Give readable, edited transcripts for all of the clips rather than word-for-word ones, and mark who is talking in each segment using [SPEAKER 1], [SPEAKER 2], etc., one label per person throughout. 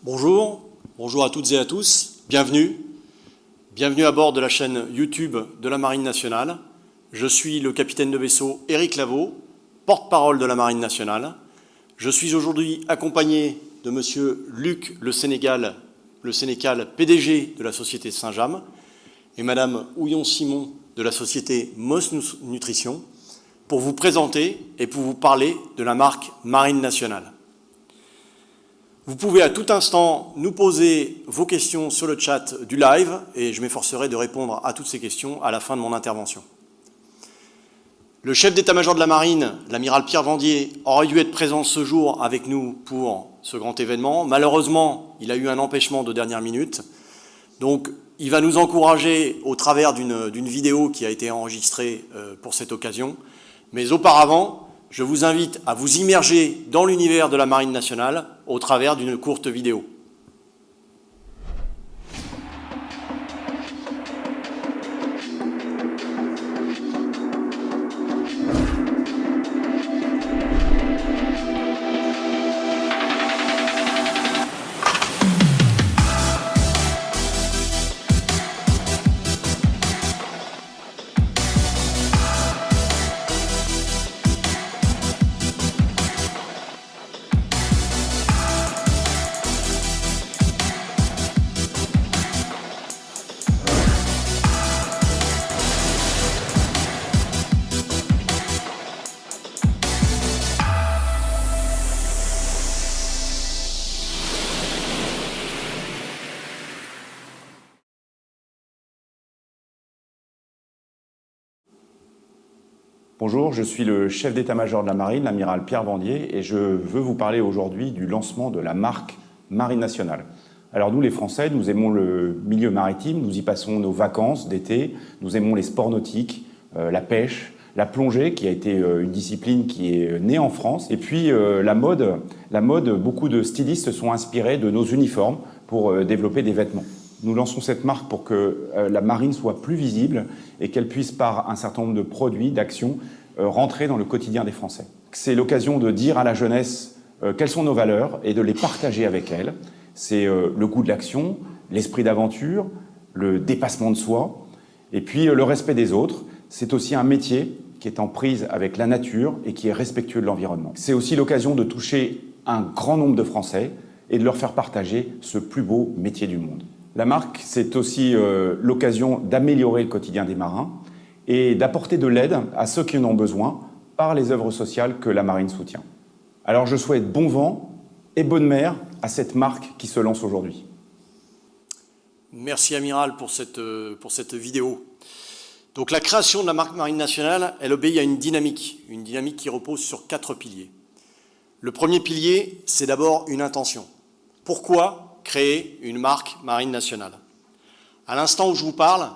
[SPEAKER 1] Bonjour, bonjour à toutes et à tous, bienvenue. Bienvenue à bord de la chaîne YouTube de la Marine nationale. Je suis le capitaine de vaisseau Éric Lavaux, porte-parole de la Marine nationale. Je suis aujourd'hui accompagné de monsieur Luc Le Sénécal, PDG de la société Saint-James, et madame Houillon-Simon de la société Moss Nutrition, pour vous présenter et pour vous parler de la marque Marine nationale. Vous pouvez à tout instant nous poser vos questions sur le chat du live et je m'efforcerai de répondre à toutes ces questions à la fin de mon intervention. Le chef d'état-major de la Marine, l'amiral Pierre Vendier, aurait dû être présent ce jour avec nous pour ce grand événement. Malheureusement, il a eu un empêchement de dernière minute. Donc, il va nous encourager au travers d'une vidéo qui a été enregistrée pour cette occasion. Mais auparavant, je vous invite à vous immerger dans l'univers de la Marine nationale au travers d'une courte vidéo.
[SPEAKER 2] Bonjour, je suis le chef d'état-major de la Marine, l'amiral Pierre Vendier, et je veux vous parler aujourd'hui du lancement de la marque Marine nationale. Alors nous, les Français, nous aimons le milieu maritime, nous y passons nos vacances d'été, nous aimons les sports nautiques, la pêche, la plongée, qui a été une discipline qui est née en France, et puis la mode, beaucoup de stylistes se sont inspirés de nos uniformes pour développer des vêtements. Nous lançons cette marque pour que la marine soit plus visible et qu'elle puisse, par un certain nombre de produits, d'actions, rentrer dans le quotidien des Français. C'est l'occasion de dire à la jeunesse quelles sont nos valeurs et de les partager avec elle. C'est le goût de l'action, l'esprit d'aventure, le dépassement de soi, et puis le respect des autres. C'est aussi un métier qui est en prise avec la nature et qui est respectueux de l'environnement. C'est aussi l'occasion de toucher un grand nombre de Français et de leur faire partager ce plus beau métier du monde. La marque, c'est aussi l'occasion d'améliorer le quotidien des marins et d'apporter de l'aide à ceux qui en ont besoin par les œuvres sociales que la marine soutient. Alors je souhaite bon vent et bonne mer à cette marque qui se lance aujourd'hui.
[SPEAKER 1] Merci amiral pour cette vidéo. Donc la création de la marque Marine nationale, elle obéit à une dynamique qui repose sur 4 piliers. Le premier pilier, c'est d'abord une intention. Pourquoi créer une marque Marine nationale? À l'instant où je vous parle,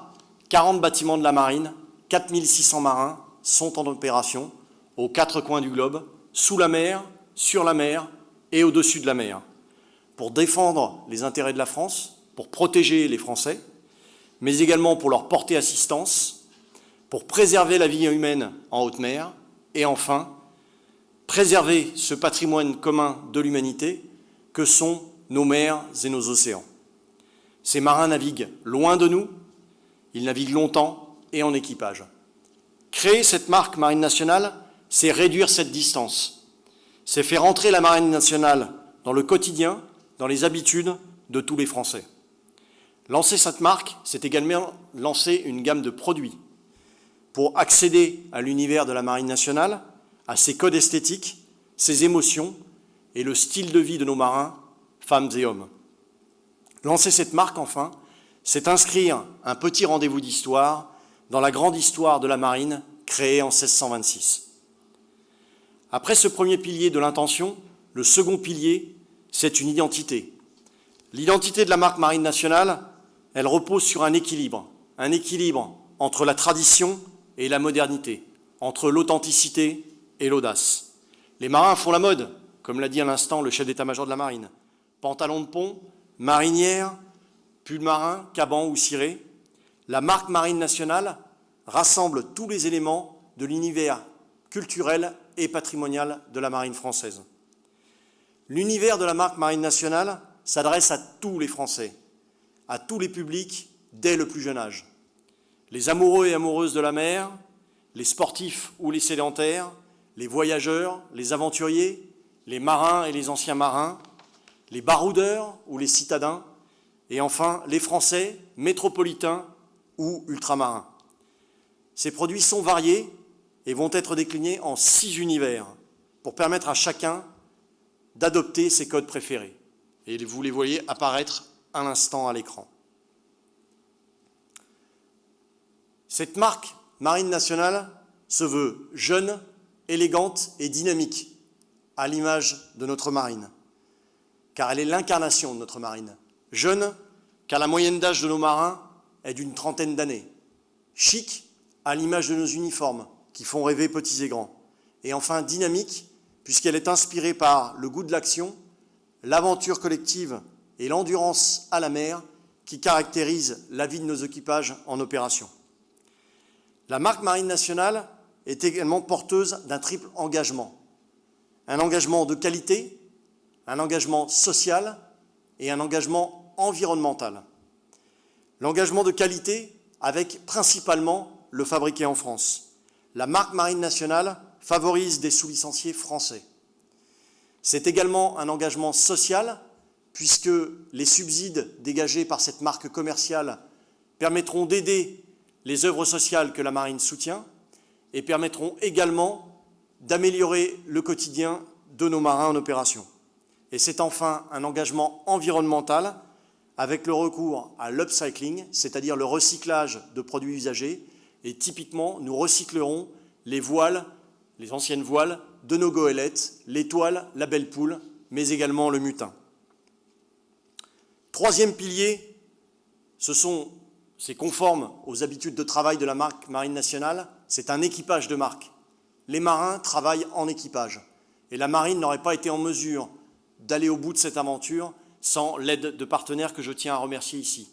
[SPEAKER 1] 40 bâtiments de la Marine, 4600 marins sont en opération aux 4 coins du globe, sous la mer, sur la mer et au-dessus de la mer, pour défendre les intérêts de la France, pour protéger les Français, mais également pour leur porter assistance, pour préserver la vie humaine en haute mer et enfin, préserver ce patrimoine commun de l'humanité que sont nos mers et nos océans. Ces marins naviguent loin de nous, ils naviguent longtemps et en équipage. Créer cette marque Marine nationale, c'est réduire cette distance. C'est faire entrer la Marine nationale dans le quotidien, dans les habitudes de tous les Français. Lancer cette marque, c'est également lancer une gamme de produits pour accéder à l'univers de la Marine nationale, à ses codes esthétiques, ses émotions et le style de vie de nos marins, femmes et hommes. Lancer cette marque, enfin, c'est inscrire un petit rendez-vous d'histoire dans la grande histoire de la marine créée en 1626. Après ce premier pilier de l'intention, le second pilier, c'est une identité. L'identité de la marque Marine nationale, elle repose sur un équilibre entre la tradition et la modernité, entre l'authenticité et l'audace. Les marins font la mode, comme l'a dit à l'instant le chef d'état-major de la Marine. Pantalon de pont, marinière, pull marin, caban ou ciré. La marque Marine nationale rassemble tous les éléments de l'univers culturel et patrimonial de la marine française. L'univers de la marque Marine nationale, s'adresse à tous les Français, à tous les publics dès le plus jeune âge. Les amoureux et amoureuses de la mer, les sportifs ou les sédentaires, les voyageurs, les aventuriers, les marins et les anciens marins, les baroudeurs ou les citadins, et enfin les Français métropolitains ou ultramarins. Ces produits sont variés et vont être déclinés en 6 univers pour permettre à chacun d'adopter ses codes préférés. Et vous les voyez apparaître à l'instant à l'écran. Cette marque Marine Nationale se veut jeune, élégante et dynamique, à l'image de notre marine, car elle est l'incarnation de notre marine. Jeune, car la moyenne d'âge de nos marins est d'une 30aine d'années. Chic, à l'image de nos uniformes, qui font rêver petits et grands. Et enfin dynamique, puisqu'elle est inspirée par le goût de l'action, l'aventure collective et l'endurance à la mer qui caractérisent la vie de nos équipages en opération. La marque Marine Nationale est également porteuse d'un triple engagement. Un engagement de qualité, un engagement social et un engagement environnemental. L'engagement de qualité avec principalement le fabriqué en France. La marque Marine Nationale favorise des sous-licenciés français. C'est également un engagement social puisque les subsides dégagés par cette marque commerciale permettront d'aider les œuvres sociales que la marine soutient et permettront également d'améliorer le quotidien de nos marins en opération. Et c'est enfin un engagement environnemental avec le recours à l'upcycling, c'est-à-dire le recyclage de produits usagés. Et typiquement, nous recyclerons les voiles, les anciennes voiles de nos goélettes, l'étoile, la belle poule, mais également le mutin. Troisième pilier, c'est conforme aux habitudes de travail de la marque Marine Nationale, c'est un équipage de marque. Les marins travaillent en équipage. Et la marine n'aurait pas été en mesure d'aller au bout de cette aventure sans l'aide de partenaires que je tiens à remercier ici.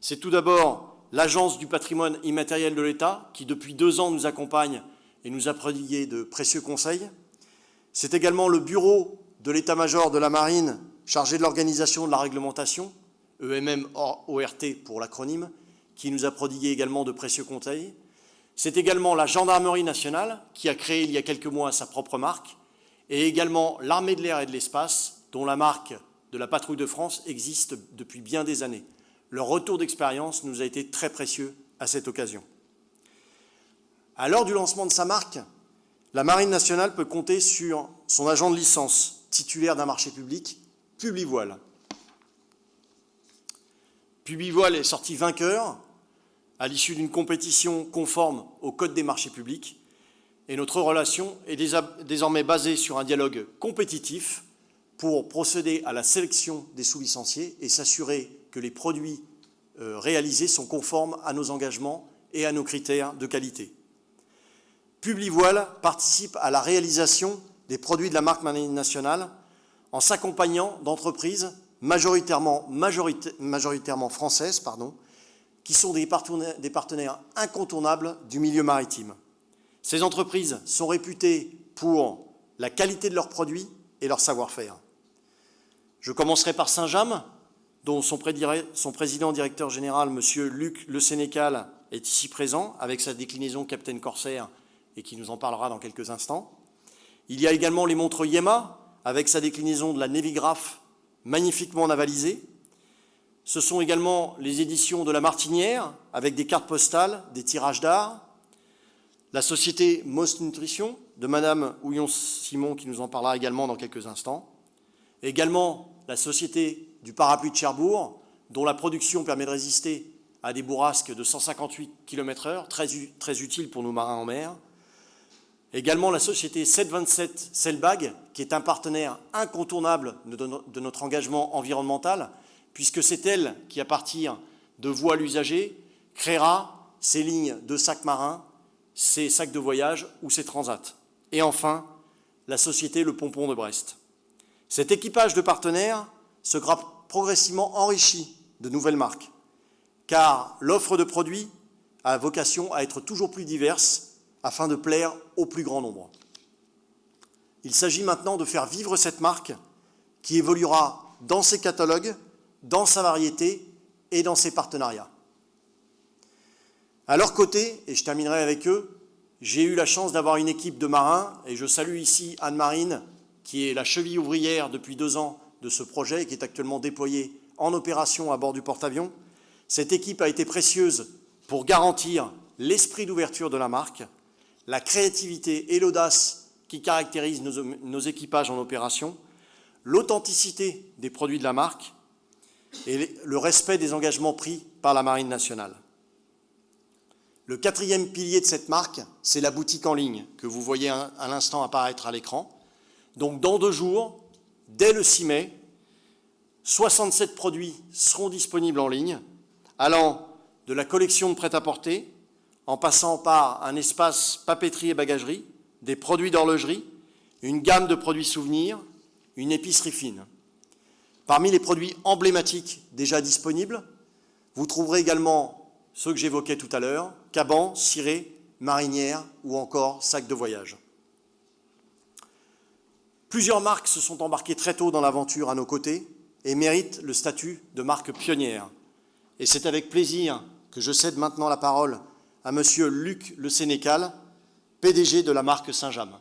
[SPEAKER 1] C'est tout d'abord l'Agence du patrimoine immatériel de l'État qui, depuis 2 ans, nous accompagne et nous a prodigué de précieux conseils. C'est également le bureau de l'état-major de la marine chargé de l'organisation de la réglementation, EMM-ORT pour l'acronyme, qui nous a prodigué également de précieux conseils. C'est également la gendarmerie nationale qui a créé il y a quelques mois sa propre marque, et également l'armée de l'air et de l'espace, dont la marque de la patrouille de France existe depuis bien des années. Leur retour d'expérience nous a été très précieux à cette occasion. À l'heure du lancement de sa marque, la Marine nationale peut compter sur son agent de licence, titulaire d'un marché public, Publivoile. Publivoile est sorti vainqueur à l'issue d'une compétition conforme au Code des marchés publics, et notre relation est désormais basée sur un dialogue compétitif pour procéder à la sélection des sous-licenciés et s'assurer que les produits réalisés sont conformes à nos engagements et à nos critères de qualité. Publivoile participe à la réalisation des produits de la marque Marine Nationale en s'accompagnant d'entreprises majoritairement françaises, qui sont des partenaires incontournables du milieu maritime. Ces entreprises sont réputées pour la qualité de leurs produits et leur savoir-faire. Je commencerai par Saint-James, dont son président directeur général, M. Luc Le Sénécal, est ici présent, avec sa déclinaison Captain Corsair, et qui nous en parlera dans quelques instants. Il y a également les montres Yema, avec sa déclinaison de la Névigraphe, magnifiquement navalisée. Ce sont également les éditions de La Martinière, avec des cartes postales, des tirages d'art. La société Most Nutrition, de Madame Houillon-Simon, qui nous en parlera également dans quelques instants. Également la société du parapluie de Cherbourg, dont la production permet de résister à des bourrasques de 158 km/h, très utile pour nos marins en mer. Également la société 727 Selbag, qui est un partenaire incontournable de notre engagement environnemental, puisque c'est elle qui, à partir de voiles usagées, créera ces lignes de sacs marins, ces sacs de voyage ou ces transats. Et enfin, la société Le Pompon de Brest. Cet équipage de partenaires sera progressivement enrichi de nouvelles marques, car l'offre de produits a vocation à être toujours plus diverse afin de plaire au plus grand nombre. Il s'agit maintenant de faire vivre cette marque qui évoluera dans ses catalogues, dans sa variété et dans ses partenariats. À leur côté, et je terminerai avec eux, j'ai eu la chance d'avoir une équipe de marins, et je salue ici Anne-Marine, qui est la cheville ouvrière depuis 2 ans de ce projet et qui est actuellement déployée en opération à bord du porte-avions. Cette équipe a été précieuse pour garantir l'esprit d'ouverture de la marque, la créativité et l'audace qui caractérisent nos équipages en opération, l'authenticité des produits de la marque et le respect des engagements pris par la Marine nationale. Le 4e pilier de cette marque, c'est la boutique en ligne que vous voyez à l'instant apparaître à l'écran. Donc dans 2 jours, dès le 6 mai, 67 produits seront disponibles en ligne, allant de la collection de prêt-à-porter, en passant par un espace papeterie et bagagerie, des produits d'horlogerie, une gamme de produits souvenirs, une épicerie fine. Parmi les produits emblématiques déjà disponibles, vous trouverez également ceux que j'évoquais tout à l'heure, cabans, cirés, marinières ou encore sacs de voyage. Plusieurs marques se sont embarquées très tôt dans l'aventure à nos côtés et méritent le statut de marque pionnière. Et c'est avec plaisir que je cède maintenant la parole à Monsieur Luc Le Sénécal, PDG de la marque Saint-James.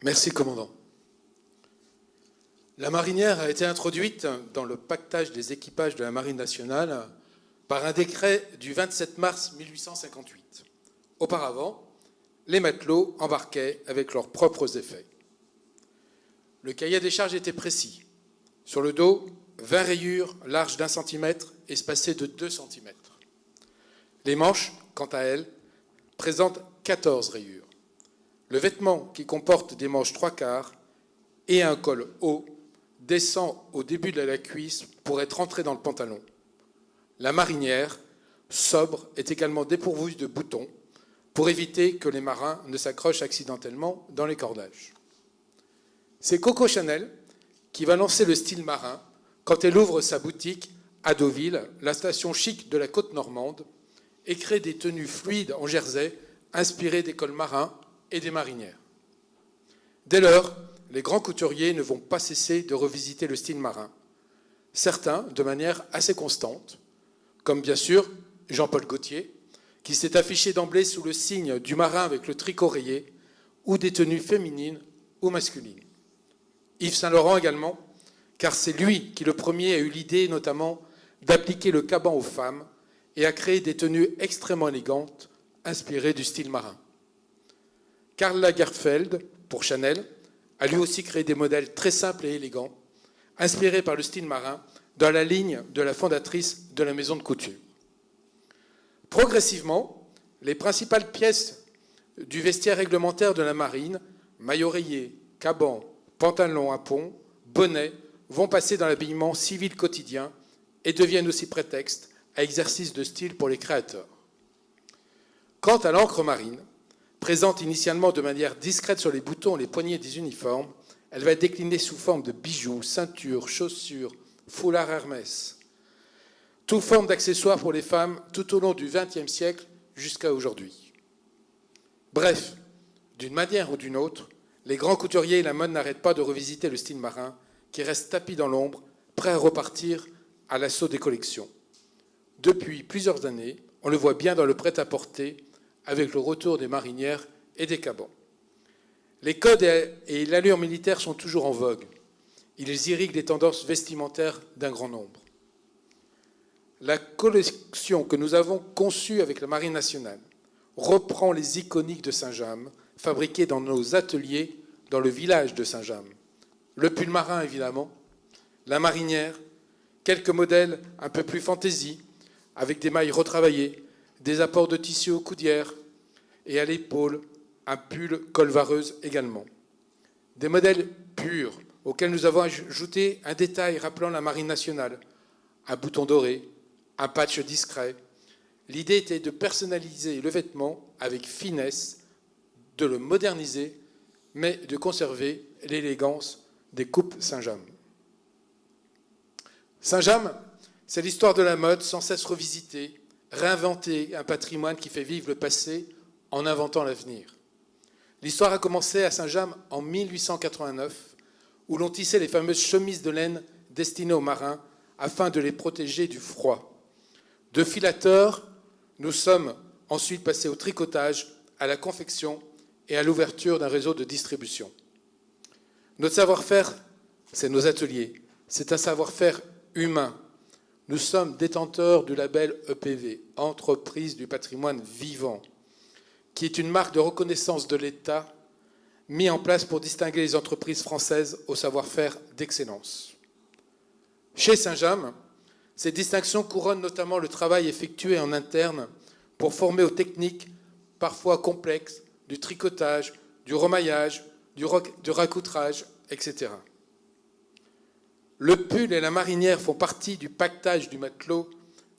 [SPEAKER 3] Merci, commandant. La marinière a été introduite dans le pactage des équipages de la Marine nationale par un décret du 27 mars 1858. Auparavant, les matelots embarquaient avec leurs propres effets. Le cahier des charges était précis. Sur le dos, 20 rayures larges d'1 centimètre, espacées de 2 cm. Les manches, quant à elles, présentent 14 rayures. Le vêtement, qui comporte des manches 3/4 et un col haut, descend au début de la cuisse pour être entré dans le pantalon. La marinière, sobre, est également dépourvue de boutons pour éviter que les marins ne s'accrochent accidentellement dans les cordages. C'est Coco Chanel qui va lancer le style marin quand elle ouvre sa boutique à Deauville, la station chic de la côte normande, et crée des tenues fluides en jersey inspirées des cols marins et des marinières. Dès lors, les grands couturiers ne vont pas cesser de revisiter le style marin, certains de manière assez constante, comme bien sûr Jean-Paul Gaultier, qui s'est affiché d'emblée sous le signe du marin avec le tricot rayé, ou des tenues féminines ou masculines. Yves Saint-Laurent également, car c'est lui qui le premier a eu l'idée notamment d'appliquer le caban aux femmes et a créé des tenues extrêmement élégantes, inspirées du style marin. Karl Lagerfeld, pour Chanel, a lui aussi créé des modèles très simples et élégants, inspirés par le style marin, dans la ligne de la fondatrice de la maison de couture. Progressivement, les principales pièces du vestiaire réglementaire de la marine, maillot rayé, caban, pantalon à pont, bonnet, vont passer dans l'habillement civil quotidien et deviennent aussi prétexte à exercice de style pour les créateurs. Quant à l'encre marine, présente initialement de manière discrète sur les boutons et les poignets des uniformes, elle va être déclinée sous forme de bijoux, ceintures, chaussures, foulards Hermès. Toute forme d'accessoires pour les femmes tout au long du XXe siècle jusqu'à aujourd'hui. Bref, d'une manière ou d'une autre, les grands couturiers et la mode n'arrêtent pas de revisiter le style marin qui reste tapi dans l'ombre, prêt à repartir à l'assaut des collections. Depuis plusieurs années, on le voit bien dans le prêt-à-porter avec le retour des marinières et des cabans. Les codes et l'allure militaire sont toujours en vogue. Ils irriguent les tendances vestimentaires d'un grand nombre. La collection que nous avons conçue avec la Marine nationale reprend les iconiques de Saint-James, fabriqués dans nos ateliers dans le village de Saint-James. Le pull marin, évidemment, la marinière, quelques modèles un peu plus fantaisie, avec des mailles retravaillées, des apports de tissu aux coudières et à l'épaule, un pull col vareuse également. Des modèles purs auxquels nous avons ajouté un détail rappelant la Marine nationale, un bouton doré, un patch discret. L'idée était de personnaliser le vêtement avec finesse, de le moderniser, mais de conserver l'élégance des coupes Saint-James. Saint-James, c'est l'histoire de la mode sans cesse revisitée, réinventer un patrimoine qui fait vivre le passé en inventant l'avenir. L'histoire a commencé à Saint-James en 1889, où l'on tissait les fameuses chemises de laine destinées aux marins afin de les protéger du froid. De filateurs, nous sommes ensuite passés au tricotage, à la confection et à l'ouverture d'un réseau de distribution. Notre savoir-faire, c'est nos ateliers. C'est un savoir-faire humain. Nous sommes détenteurs du label EPV, Entreprise du patrimoine vivant, qui est une marque de reconnaissance de l'État mis en place pour distinguer les entreprises françaises au savoir-faire d'excellence. Chez Saint-James, ces distinctions couronnent notamment le travail effectué en interne pour former aux techniques parfois complexes du tricotage, du remaillage, du racoutrage, etc. Le pull et la marinière font partie du pactage du matelot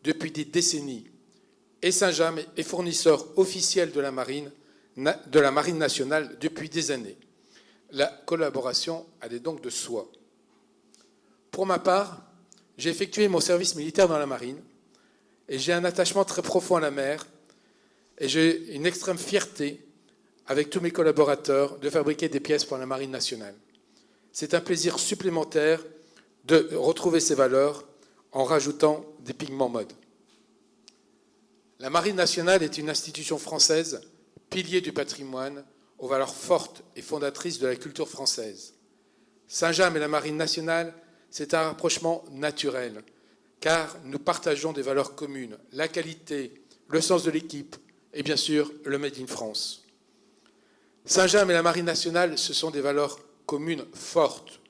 [SPEAKER 3] depuis des décennies et Saint-James est fournisseur officiel de la marine nationale depuis des années. La collaboration allait donc de soi. Pour ma part, j'ai effectué mon service militaire dans la marine et j'ai un attachement très profond à la mer et j'ai une extrême fierté avec tous mes collaborateurs de fabriquer des pièces pour la marine nationale. C'est un plaisir supplémentaire de retrouver ces valeurs en rajoutant des pigments mode. La marine nationale est une institution française, pilier du patrimoine, aux valeurs fortes et fondatrices de la culture française. Saint-James et la marine nationale, c'est un rapprochement naturel, car nous partageons des valeurs communes, la qualité, le sens de l'équipe et bien sûr le Made in France. Saint-James et la marine nationale, ce sont des valeurs communes fortes,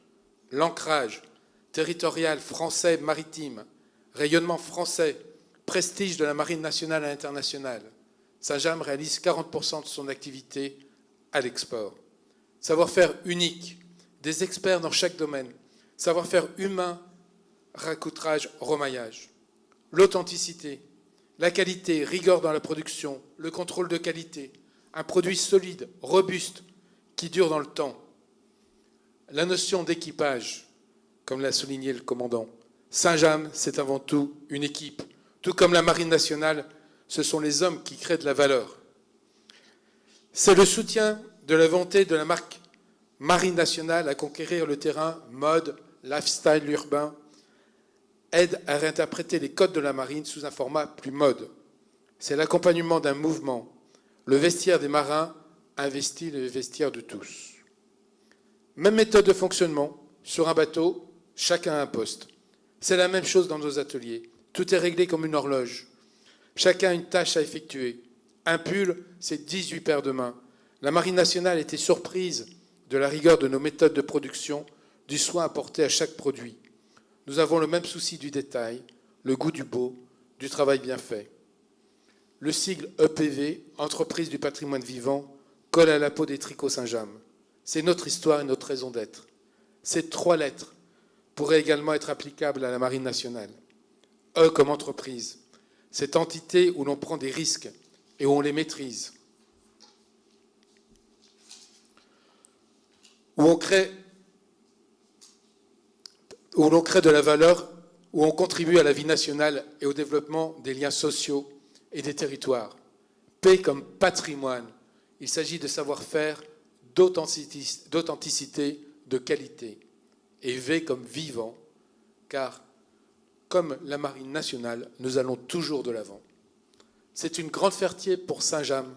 [SPEAKER 3] l'ancrage territorial français maritime, rayonnement français, prestige de la marine nationale à l'international. Saint-James réalise 40% de son activité à l'export. Savoir-faire unique, des experts dans chaque domaine, savoir-faire humain, racoutrage, remaillage. L'authenticité, la qualité, rigueur dans la production, le contrôle de qualité, un produit solide, robuste, qui dure dans le temps. La notion d'équipage, comme l'a souligné le commandant. Saint-James, c'est avant tout une équipe. Tout comme la marine nationale, ce sont les hommes qui créent de la valeur. C'est le soutien de la volonté de la marque marine nationale à conquérir le terrain mode, lifestyle urbain, aide à réinterpréter les codes de la marine sous un format plus mode. C'est l'accompagnement d'un mouvement. Le vestiaire des marins investit le vestiaire de tous. Même méthode de fonctionnement. Sur un bateau, chacun a un poste. C'est la même chose dans nos ateliers. Tout est réglé comme une horloge. Chacun a une tâche à effectuer. Un pull, c'est 18 paires de mains. La Marine nationale était surprise de la rigueur de nos méthodes de production, du soin apporté à chaque produit. Nous avons le même souci du détail, le goût du beau, du travail bien fait. Le sigle EPV, Entreprise du patrimoine vivant, colle à la peau des tricots Saint-James. C'est notre histoire et notre raison d'être. Ces 3 lettres pourraient également être applicables à la Marine nationale. E comme entreprise, cette entité où l'on prend des risques et où on les maîtrise, où l'on crée de la valeur, où on contribue à la vie nationale et au développement des liens sociaux et des territoires. P comme patrimoine, il s'agit de savoir-faire, d'authenticité, de qualité. Et V comme vivant, car comme la Marine nationale, nous allons toujours de l'avant. C'est une grande fierté pour Saint-James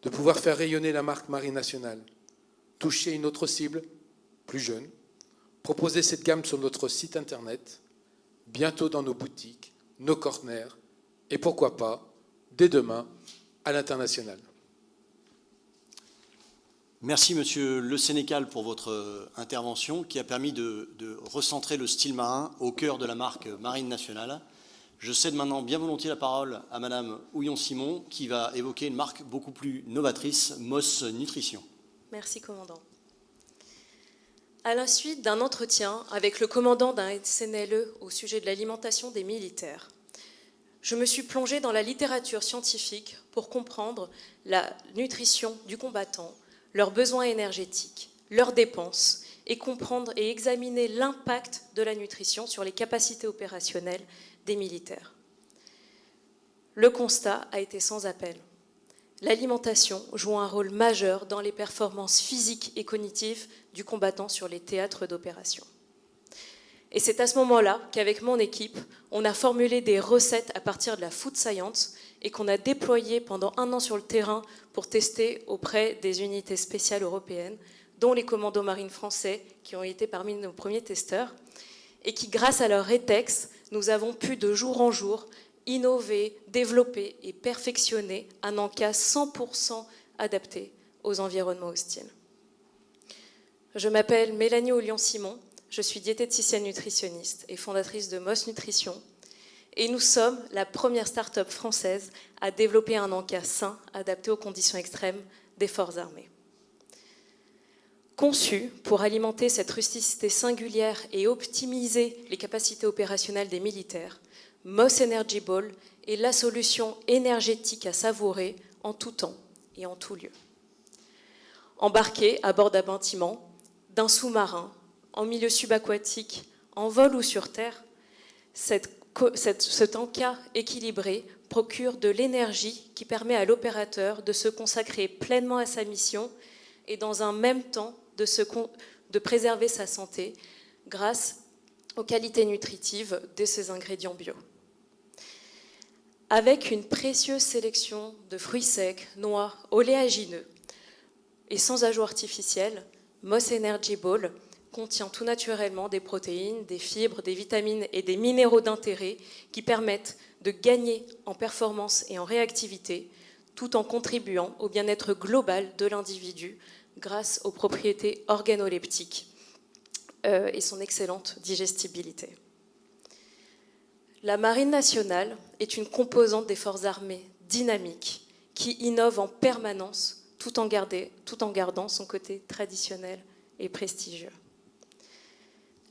[SPEAKER 3] de pouvoir faire rayonner la marque Marine nationale, toucher une autre cible, plus jeune, proposer cette gamme sur notre site internet, bientôt dans nos boutiques, nos corners, et pourquoi pas, dès demain, à l'international.
[SPEAKER 1] Merci Monsieur Le Sénécal pour votre intervention qui a permis de recentrer le style marin au cœur de la marque Marine nationale. Je cède maintenant bien volontiers la parole à Madame Houillon-Simon qui va évoquer une marque beaucoup plus novatrice, Moss Nutrition.
[SPEAKER 4] Merci commandant. À la suite d'un entretien avec le commandant d'un SNLE au sujet de l'alimentation des militaires, je me suis plongée dans la littérature scientifique pour comprendre la nutrition du combattant, leurs besoins énergétiques, leurs dépenses, et comprendre et examiner l'impact de la nutrition sur les capacités opérationnelles des militaires. Le constat a été sans appel. L'alimentation joue un rôle majeur dans les performances physiques et cognitives du combattant sur les théâtres d'opération. Et c'est à ce moment-là qu'avec mon équipe, on a formulé des recettes à partir de la food science et qu'on a déployé pendant 1 an sur le terrain pour tester auprès des unités spéciales européennes, dont les commandos marines français qui ont été parmi nos premiers testeurs, et qui, grâce à leur rétex, nous avons pu de jour en jour innover, développer et perfectionner un encas 100% adapté aux environnements hostiles. Je m'appelle Mélanie Ollion-Simon, je suis diététicienne nutritionniste et fondatrice de Moss Nutrition, et nous sommes la première start-up française à développer un encas sain adapté aux conditions extrêmes des forces armées. Conçu pour alimenter cette rusticité singulière et optimiser les capacités opérationnelles des militaires, Moss Energy Ball est la solution énergétique à savourer en tout temps et en tout lieu. Embarqué à bord d'un bâtiment, d'un sous-marin, en milieu subaquatique, en vol ou sur terre, cet encas équilibré procure de l'énergie qui permet à l'opérateur de se consacrer pleinement à sa mission et dans un même temps de préserver sa santé grâce aux qualités nutritives de ses ingrédients bio. Avec une précieuse sélection de fruits secs, noix, oléagineux et sans ajout artificiel, Moss Energy Ball contient tout naturellement des protéines, des fibres, des vitamines et des minéraux d'intérêt qui permettent de gagner en performance et en réactivité tout en contribuant au bien-être global de l'individu grâce aux propriétés organoleptiques et son excellente digestibilité. La Marine nationale est une composante des forces armées dynamique qui innove en permanence tout en gardant son côté traditionnel et prestigieux.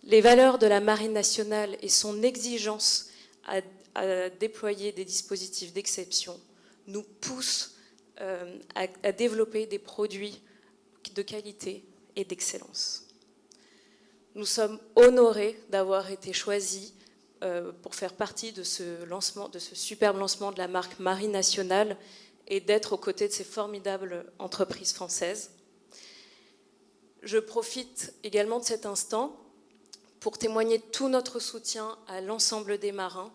[SPEAKER 4] Les valeurs de la Marine nationale et son exigence à déployer des dispositifs d'exception nous poussent à développer des produits de qualité et d'excellence. Nous sommes honorés d'avoir été choisis pour faire partie de ce superbe lancement de la marque Marine nationale et d'être aux côtés de ces formidables entreprises françaises. Je profite également de cet instant pour témoigner tout notre soutien à l'ensemble des marins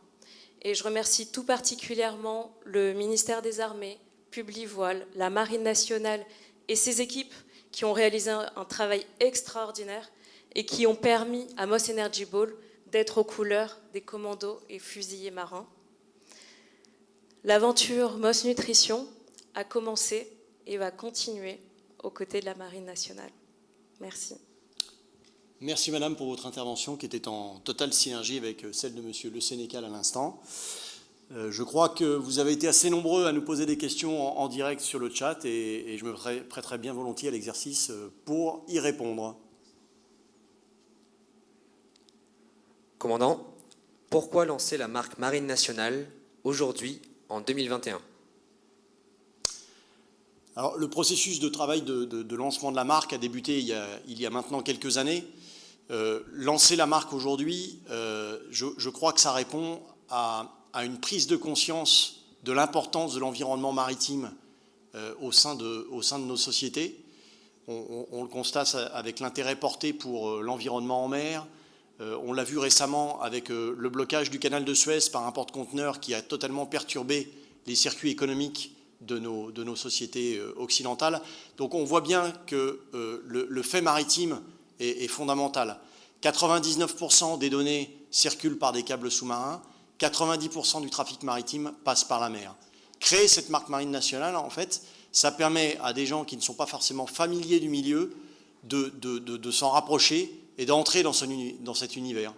[SPEAKER 4] et je remercie tout particulièrement le ministère des Armées, Publivoile, la Marine nationale et ses équipes qui ont réalisé un travail extraordinaire et qui ont permis à Moss Energy Ball d'être aux couleurs des commandos et fusiliers marins. L'aventure Moss Nutrition a commencé et va continuer aux côtés de la Marine nationale. Merci.
[SPEAKER 1] Merci Madame pour votre intervention qui était en totale synergie avec celle de Monsieur Le Sénécal à l'instant. Je crois que vous avez été assez nombreux à nous poser des questions en direct sur le chat et je me prêterai bien volontiers à l'exercice pour y répondre.
[SPEAKER 5] Commandant, pourquoi lancer la marque Marine nationale aujourd'hui en 2021 ?
[SPEAKER 1] Alors, le processus de travail de lancement de la marque a débuté il y a maintenant quelques années. Lancer la marque aujourd'hui, je crois que ça répond à une prise de conscience de l'importance de l'environnement maritime au sein de nos sociétés. On le constate avec l'intérêt porté pour l'environnement en mer. On l'a vu récemment avec le blocage du canal de Suez par un porte-conteneurs qui a totalement perturbé les circuits économiques de nos sociétés occidentales. Donc on voit bien que le fait maritime est fondamental. 99% des données circulent par des câbles sous-marins, 90% du trafic maritime passe par la mer. Créer cette marque Marine nationale, en fait, ça permet à des gens qui ne sont pas forcément familiers du milieu de s'en rapprocher et d'entrer dans cet univers.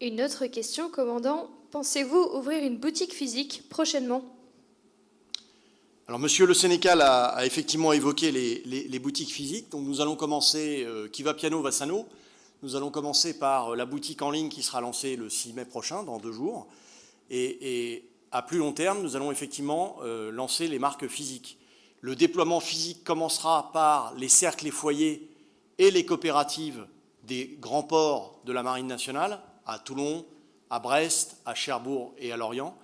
[SPEAKER 6] Une autre question, commandant. Pensez-vous ouvrir une boutique physique prochainement ?
[SPEAKER 1] Alors, Monsieur Le Sénécal a effectivement évoqué les boutiques physiques. Donc, nous allons commencer, qui va piano va sano. Nous allons commencer par la boutique en ligne qui sera lancée le 6 mai prochain, dans 2 jours. Et à plus long terme, nous allons effectivement lancer les marques physiques. Le déploiement physique commencera par les cercles et foyers et les coopératives des grands ports de la Marine nationale, à Toulon, à Brest, à Cherbourg et à Lorient.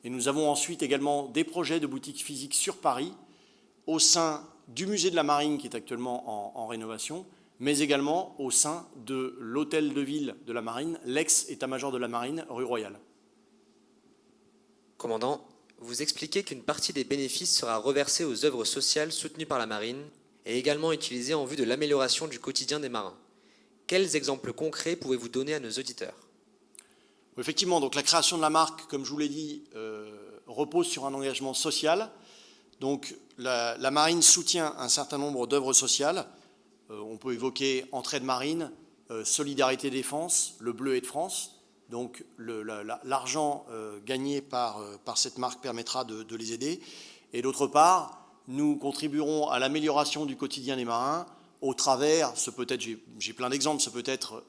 [SPEAKER 1] Et nous avons ensuite également des projets de boutiques physiques sur Paris, au sein du musée de la Marine qui est actuellement en rénovation, mais également au sein de l'hôtel de ville de la Marine, l'ex-état-major de la Marine, rue Royale.
[SPEAKER 5] Commandant, vous expliquez qu'une partie des bénéfices sera reversée aux œuvres sociales soutenues par la Marine et également utilisée en vue de l'amélioration du quotidien des marins. Quels exemples concrets pouvez-vous donner à nos auditeurs?
[SPEAKER 1] Effectivement, donc la création de la marque, comme je vous l'ai dit, repose sur un engagement social. Donc la Marine soutient un certain nombre d'œuvres sociales. On peut évoquer Entraide Marine, Solidarité Défense, le Bleu et de France. Donc l'argent gagné par cette marque permettra de les aider. Et d'autre part, nous contribuerons à l'amélioration du quotidien des marins au travers, j'ai plein d'exemples, ce peut être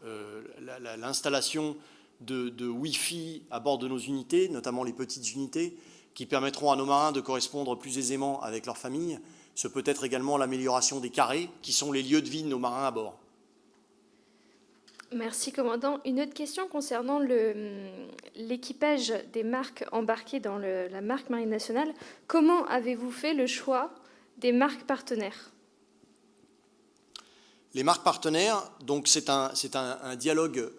[SPEAKER 1] l'installation de Wi-Fi à bord de nos unités, notamment les petites unités, qui permettront à nos marins de correspondre plus aisément avec leurs familles. Ce peut être également l'amélioration des carrés, qui sont les lieux de vie de nos marins à bord.
[SPEAKER 6] Merci, commandant. Une autre question concernant l'équipage des marques embarquées dans la marque Marine nationale. Comment avez-vous fait le choix des marques partenaires?
[SPEAKER 1] Les marques partenaires, donc c'est un dialogue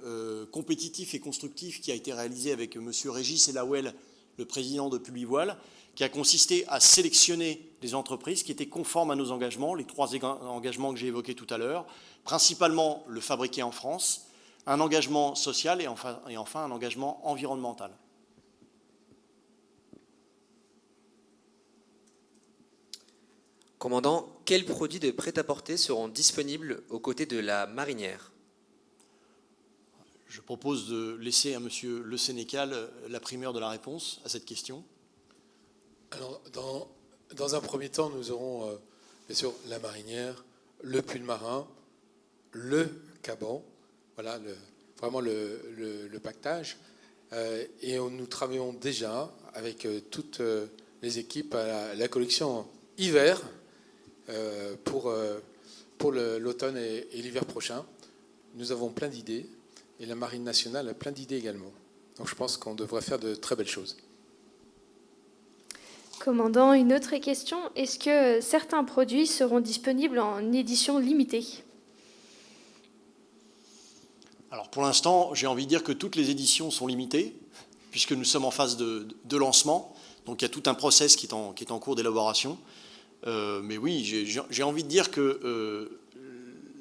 [SPEAKER 1] compétitif et constructif qui a été réalisé avec M. Régis Elawel, le président de Publivoile, qui a consisté à sélectionner des entreprises qui étaient conformes à nos engagements, les 3 engagements que j'ai évoqués tout à l'heure, principalement le fabriquer en France, un engagement social et enfin un engagement environnemental.
[SPEAKER 5] Commandant, quels produits de prêt-à-porter seront disponibles aux côtés de la marinière?
[SPEAKER 1] Je propose de laisser à M. Le Sénécal la primeur de la réponse à cette question.
[SPEAKER 3] Alors, dans un premier temps, nous aurons bien sûr la marinière, le pull marin, le caban, voilà vraiment le pactage. Et nous travaillons déjà avec toutes les équipes à la collection hiver pour l'automne et l'hiver prochain. Nous avons plein d'idées et la Marine nationale a plein d'idées également. Donc je pense qu'on devrait faire de très belles choses.
[SPEAKER 6] Commandant, une autre question. Est-ce que certains produits seront disponibles en édition limitée?
[SPEAKER 1] Alors pour l'instant, j'ai envie de dire que toutes les éditions sont limitées, puisque nous sommes en phase de lancement. Donc il y a tout un process qui est en cours d'élaboration. Mais oui, j'ai envie de dire que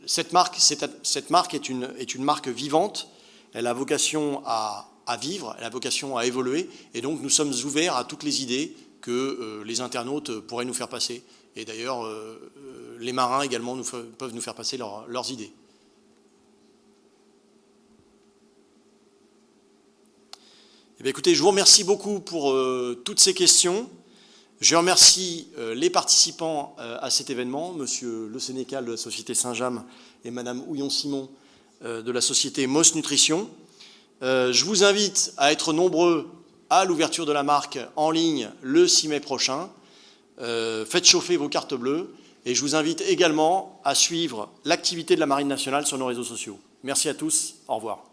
[SPEAKER 1] cette marque est une marque vivante. Elle a vocation à vivre, elle a vocation à évoluer. Et donc nous sommes ouverts à toutes les idées que les internautes pourraient nous faire passer. Et d'ailleurs, les marins également peuvent nous faire passer leurs idées. Eh bien, écoutez, je vous remercie beaucoup pour toutes ces questions. Je remercie les participants à cet événement, Monsieur Le Sénécal de la Société Saint-James et Madame Houillon-Simon de la Société Moss Nutrition. Je vous invite à être nombreux à l'ouverture de la marque en ligne le 6 mai prochain. Faites chauffer vos cartes bleues et je vous invite également à suivre l'activité de la Marine nationale sur nos réseaux sociaux. Merci à tous, au revoir.